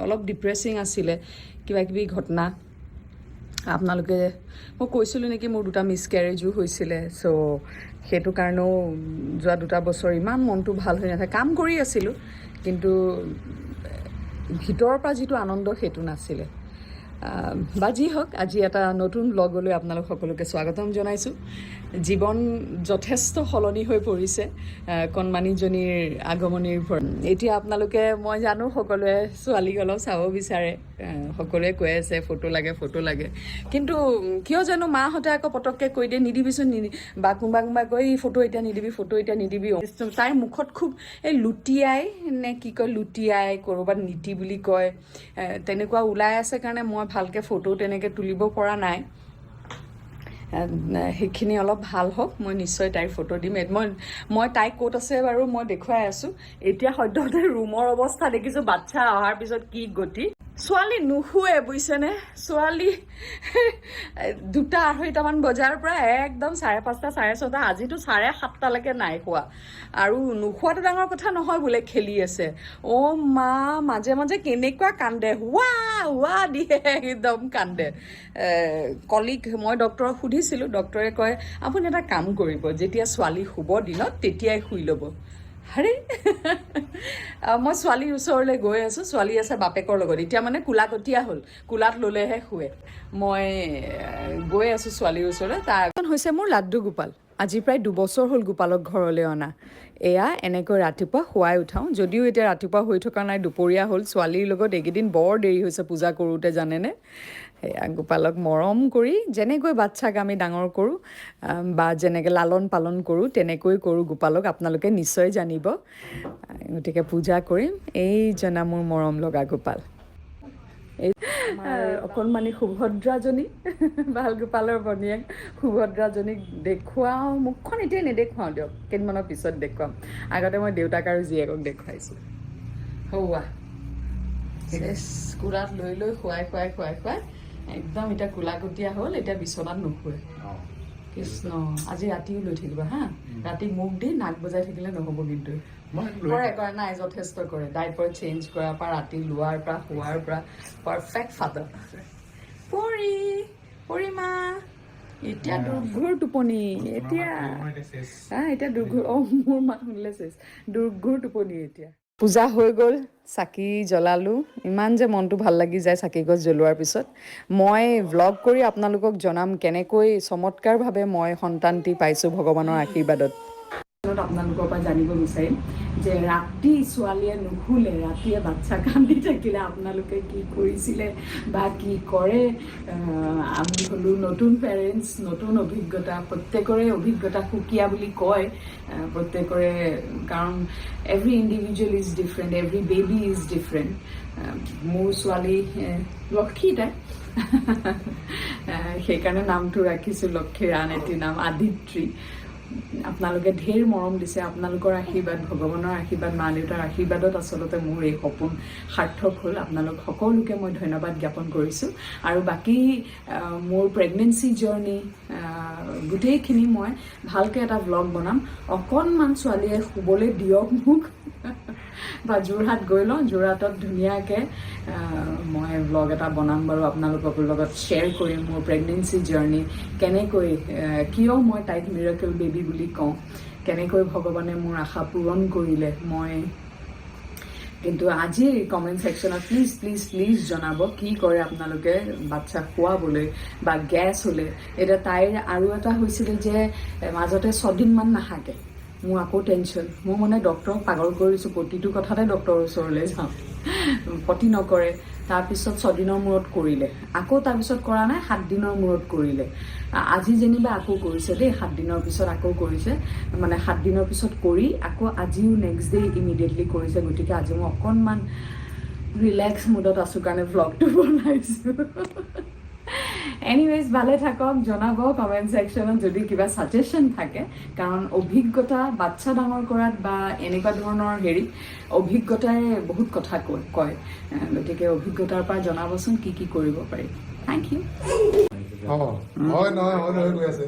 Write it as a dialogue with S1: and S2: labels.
S1: অলপ ডিপ্ৰেছিং আছিলে কিবা কিবি ঘটনা আপোনালোকে মই কৈছিলোঁ নেকি মোৰ 2টা মিছকেৰেজো হৈছিলে চ' সেইটো কাৰণেও যোৱা 2টা বছৰ ইমান মনটো ভাল হৈ নাথাকে কাম কৰি আছিলোঁ কিন্তু ভিতৰৰ পৰা যিটো আনন্দ সেইটো নাছিলে বা যি হওক আজি এটা নতুন ব্লগলৈ আপোনালোক সকলোকে স্বাগতম জনাইছোঁ জীৱন যথেষ্ট সলনি হৈ পৰিছে কণমানিজনীৰ আগমনিৰ পৰা এতিয়া আপোনালোকে মই জানো সকলোৱে ছোৱালীক অলপ চাব বিচাৰে সকলোৱে কৈ আছে ফটো লাগে কিন্তু কিয় জানো মাহঁতে আকৌ পটককৈ কৈ দিয়ে নিদিবিচোন বা কোনোবা কয় এই ফটো এতিয়া নিদিবি তাইৰ মুখত খুব এই লুটিয়াই নে কি কয় লুটিয়াই ক'ৰবাত নীতি বুলি কয় তেনেকুৱা ওলাই আছে কাৰণে মই ভালকৈ ফটো তেনেকৈ তুলিব পৰা নাই সেইখিনি অলপ ভাল হওক মই নিশ্চয় তাইৰ ফটো দিম মই তাইক ক'ত আছে বাৰু মই দেখুৱাই আছোঁ এতিয়া সদ্যহতে ৰুমৰ অৱস্থা দেখিছোঁ বাচ্ছা অহাৰ পিছত কি গতি ছোৱালী নুশুৱে বুজিছেনে ছোৱালী 2-2:30মান বজাৰ পৰা একদম 5:30 6:30 আজিতো 7:30লৈকে নাই খোৱা আৰু নোখোৱাটো ডাঙৰ কথা নহয় বোলে খেলি আছে মা মাজে মাজে কেনেকুৱা কান্দে হুৱা দিয়ে একদম কান্দে কলিক মই ডক্টৰক সুধিছিলোঁ ডক্টৰে কয় আপুনি এটা কাম কৰিব যেতিয়া ছোৱালী শুব দিনত তেতিয়াই শুই ল'ব আৰে মই ছোৱালীৰ ওচৰলৈ গৈ আছোঁ ছোৱালী আছে বাপেকৰ লগত এতিয়া মানে কোলাকটীয়া হ'ল কোলাত ল'লেহে শুৱে মই গৈ আছোঁ ছোৱালীৰ ওচৰলৈ তাৰ এখন হৈছে মোৰ লাড্ডু গোপাল আজি প্ৰায় 2 বছৰ হ'ল গোপালক ঘৰলৈ অনা এয়া এনেকৈ ৰাতিপুৱা শুৱাই উঠাওঁ যদিও এতিয়া ৰাতিপুৱা হৈ থকা নাই দুপৰীয়া হ'ল ছোৱালীৰ লগত এইকেইদিন বৰ দেৰি হৈছে পূজা কৰোঁতে জানেনে সেয়া গোপালক মৰম কৰি যেনেকৈ বাচ্চাক আমি ডাঙৰ কৰোঁ বা যেনেকৈ লালন পালন কৰোঁ তেনেকৈ কৰোঁ গোপালক আপোনালোকে নিশ্চয় জানিব গতিকে পূজা কৰিম এইজনা মোৰ মৰম লগা গোপাল এই অকণমানি সুভদ্ৰাজনী ভাল গোপালৰ ভনীয়েক সুভদ্ৰাজনীক দেখুৱাওঁ মুখখন এতিয়াই নেদেখুৱাওঁ দিয়ক কেইদিনমানৰ পিছত দেখুৱাম আগতে মই দেউতাক আৰু জীয়েকক দেখুৱাইছোঁ হৌৱা কোলাত লৈ খুৱাই একদম এতিয়া কোলাকটীয়া হ'ল এতিয়া বিচনাত নুশুৱে কৃষ্ণ আজি ৰাতিও লৈ থাকিবা হা ৰাতি মুখ দি নাক বজাই থাকিলে নহ'ব কিন্তু কৰে নাই যথেষ্ট কৰে ডাইপাৰ চেঞ্জ কৰাৰ পৰা ৰাতি লোৱাৰ পৰা শোৱাৰ পৰা পাৰফেক্ট ফাদাৰ পৰিমা এতিয়া দুৰ্ঘোৰ টোপনি এতিয়া দুৰ্ঘোৰ মোৰ মাত শুনিলে চেচ দুৰ্ঘোৰ টোপনি এতিয়া পূজা হৈ গ'ল চাকি জ্বলালোঁ ইমান যে মনটো ভাল লাগি যায় চাকি গছ জ্বলোৱাৰ পিছত মই ভ্লগ কৰি আপোনালোকক জনাম কেনেকৈ চমৎকাৰভাৱে মই সন্তানটি পাইছোঁ ভগৱানৰ আশীৰ্বাদত আপোনালোকৰ পৰা জানিব বিচাৰিম যে ৰাতি ছোৱালীয়ে নুশুলে ৰাতিয়ে বাচ্চা কান্দি থাকিলে আপোনালোকে কি কৰিছিলে বা কি কৰে আমি হ'লোঁ নতুন পেৰেণ্টছ নতুন অভিজ্ঞতা প্ৰত্যেকৰে অভিজ্ঞতা সুকীয়া বুলি কয় প্ৰত্যেকৰে কাৰণ every individual is different every baby is different মোৰ ছোৱালী লক্ষী তাই সেইকাৰণে নামটো ৰাখিছোঁ লক্ষীৰ আন এটি নাম আদিত্ৰী আপোনালোকে ঢেৰ মৰম দিছে আপোনালোকৰ আশীৰ্বাদ ভগৱানৰ আশীৰ্বাদ মা দেউতাৰ আশীৰ্বাদত আচলতে মোৰ এই সপোন সাৰ্থক হ'ল আপোনালোক সকলোকে মই ধন্যবাদ জ্ঞাপন কৰিছোঁ আৰু বাকী মোৰ প্ৰেগনেঞ্চি জাৰ্ণি গোটেইখিনি মই ভালকৈ এটা ব্লগ বনাম অকণমান ছোৱালীয়ে শুবলৈ দিয়ক মোক বা যোৰহাট গৈ লওঁ যোৰহাটত ধুনীয়াকৈ মই ব্লগ এটা বনাম বাৰু আপোনালোকৰ লগত শ্বেয়াৰ কৰিম মোৰ প্ৰেগনেঞ্চি জাৰ্ণি কেনেকৈ কিয় মই তাইক মিৰাকেল বেবী বুলি কওঁ কেনেকৈ ভগৱানে মোৰ আশা পূৰণ কৰিলে মই কিন্তু আজি কমেণ্ট ছেকশ্যনত প্লিজ জনাব কি কৰে আপোনালোকে বাচ্চা খোৱাবলৈ বা গেছ হ'লে এতিয়া তাইৰ আৰু এটা হৈছিলে যে মাজতে 6 দিনমান নাথাকে মোৰ আকৌ টেনশ্যন মোৰ মানে ডক্টৰক পাগল কৰিছোঁ প্ৰতিটো কথাতে ডক্টৰৰ ওচৰলৈ যাওঁ পতি নকৰে তাৰপিছত 6 দিনৰ মূৰত কৰিলে আকৌ তাৰপিছত কৰা নাই 7 দিনৰ মূৰত কৰিলে আজি যেনিবা আকৌ কৰিছে দেই 7 দিনৰ পিছত আকৌ কৰিছে মানে 7 দিনৰ পিছত কৰি আকৌ আজিও নেক্সট ডে ইমিডিয়েটলি কৰিছে গতিকে আজি মই অকণমান ৰিলেক্স মুডত আছোঁ কাৰণে ব্লগটো বনাইছোঁ এনিৱেজ ভালে থাকক জনাব কমেণ্ট ছেকশ্যনত যদি কিবা ছাজেশ্যন থাকে কাৰণ অভিজ্ঞতা বাচ্চা ডাঙৰ কৰাত বা এনেকুৱা ধৰণৰ অভিজ্ঞতাই বহুত কথা কয় গতিকে অভিজ্ঞতাৰ পৰা জনাবচোন কি কৰিব পাৰি থেংক ইউ
S2: হয় নহয় গৈ আছে